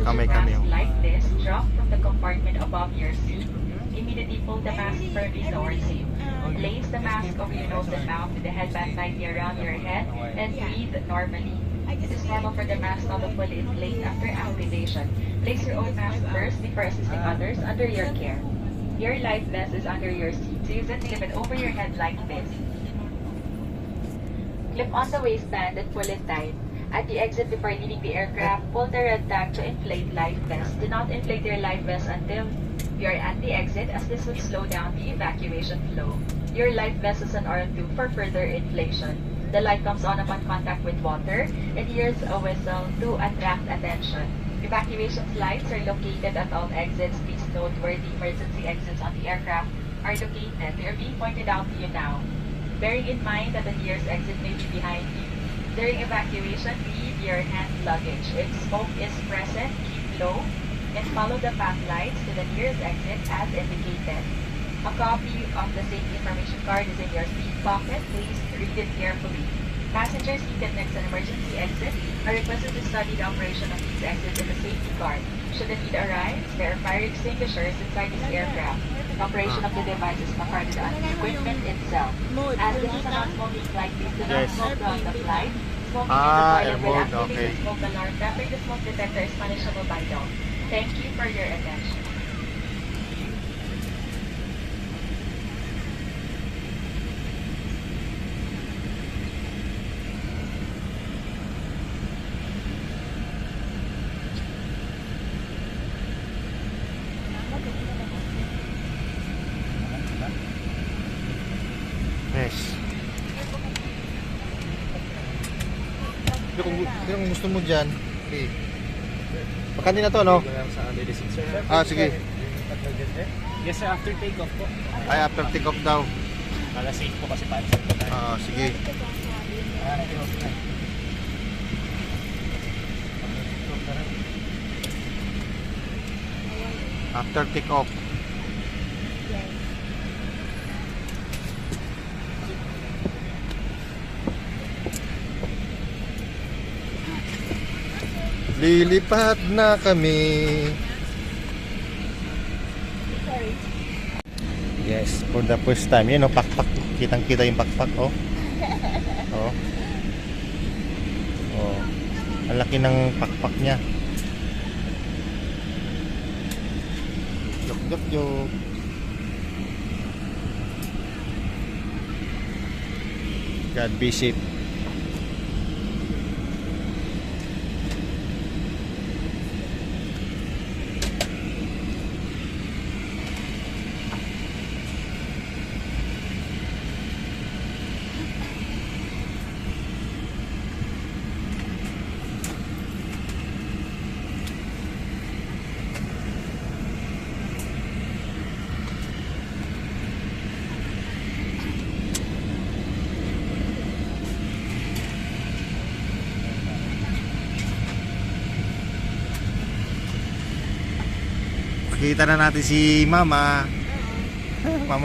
Kamay your kami. mask like this, drop from the compartment above your seat. Immediately pull the mask firmly towards you. Place the mask over your nose and mouth with the headband tightly around your head and breathe normally. It is normal for the mask not to fully inflate after activation. Place your own mask first before assisting others under your care. Your life vest is under your seat, so use it to clip it over your head like this. Clip on the waistband and pull it tight. At the exit before leaving the aircraft, pull the red tag to inflate life vest. Do not inflate your life vest until you are at the exit, as this would slow down the evacuation flow. Your life vest is an RM2 for further inflation. The light comes on upon contact with water. It hears a whistle to attract attention. Evacuation lights are located at all exits. Please note where the emergency exits on the aircraft are located. They are being pointed out to you now. Bearing in mind that the nearest exit may be behind you. During evacuation, leave your hand luggage. If smoke is present, keep low and follow the path lights to the nearest exit as indicated. A copy of the safety information card is in your seat pocket. Please read it carefully. Passengers seated next to an emergency exit are requested to study the operation of these exits in the safety card. Should the need arise, there are fire extinguishers inside this aircraft. The operation of the device is recorded on the equipment itself. As this is a non-smoking flight, please do not smoke throughout the flight. Smoking in the toilet will activate the smoke alarm. Tapping the smoke detector is punishable by law. Thank you for your attention. Yes. Kung gusto mo dyan, okay. Kanina to, no? Ah, sige. Yes sir, after take off po. Ay, after take off daw. Para safe po kasi para Ah, sige. After take off. Lilipat na kami. Yes, for the first time. Yun, pakpak. Kitang-kita yung pakpak, oh. Oh. Oh. Ang laki ng pakpak niya. Jok. God be safe. Kita na natin si Mama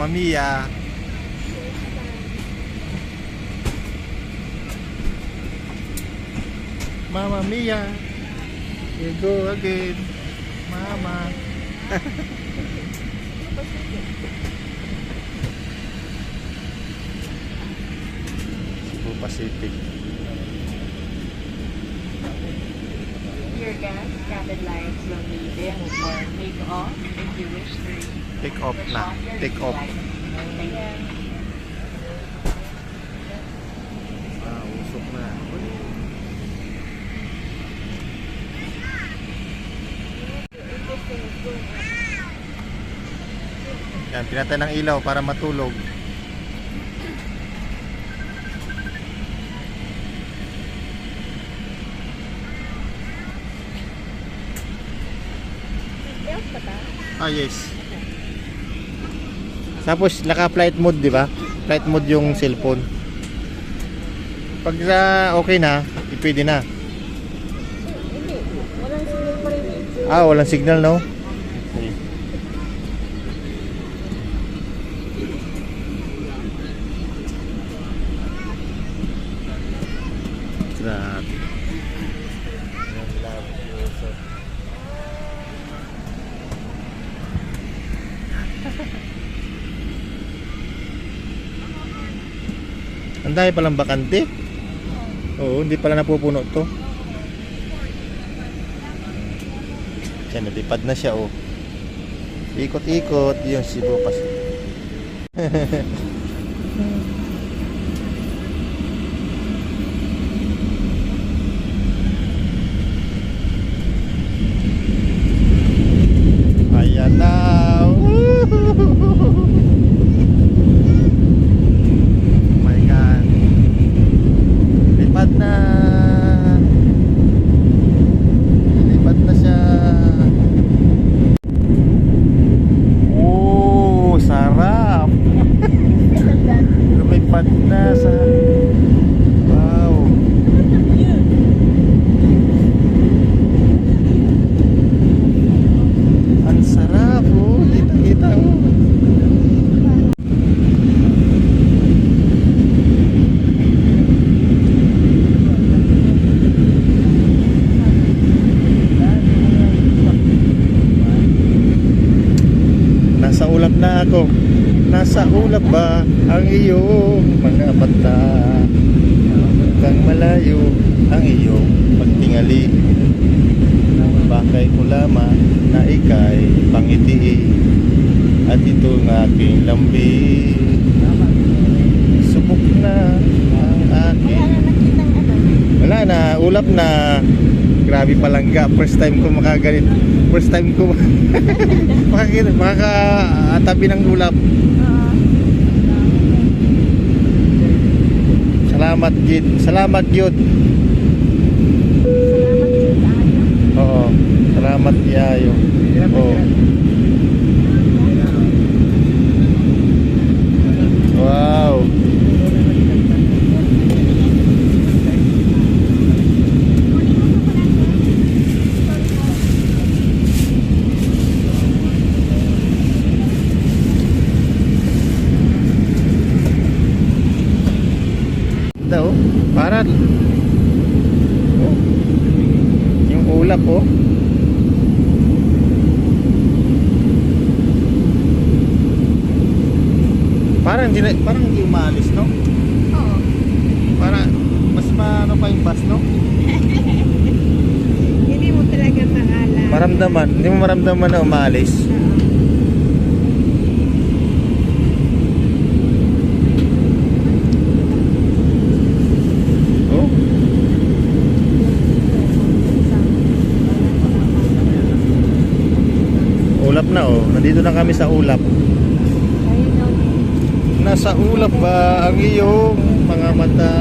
Mia. Mama Mia, you go again, Mama. Cebu Pacific. Your gas cabin lights will be dim or take off if you wish to Take off na. Take off. Ah, usok na. Yan, pinatay ng ilaw para matulog. Ah, yes. Tapos naka flight mode, di ba? Flight mode yung cellphone. Pag okay na, pwede na. Ah, walang signal, no? Okay. Grabe. Ang dami palang bakante. Oo, hindi pala napupuno to. Yan, nalipad na siya, oh. Ikot-ikot yung Cebu Pacific. Ayan na. My God. Lipad na. Lipad na siya. Oh, sarap. Lumipad na sa... Wow. Ang sarap, oh. Kita-kita, oh. Nasa ulap na ako. Nasa ulap ba ang iyong mga mata? Kang malayo ang iyong pagtingali. Bakay ko lamang na ika'y pangiti. At ito ng aking lambi. Subok na ang aking... Wala na, ulap na. Grabe palangga. First time ko makaganit. First time ko makakatabi ng ulap. Salamat Gid. Salamat Gid. Oo. Salamat Yayo. Oo. Wow. Oh, para oh, yung ulap oh. Parang hindi umalis, no? Oo. Para mas maano pa yung bus, no? Hindi mo talaga maalam. Hindi mo maramdaman na umalis. Oh. Ulap na oh. Nandito na kami sa ulap. Nasa ulap ba ang iyong mga mata?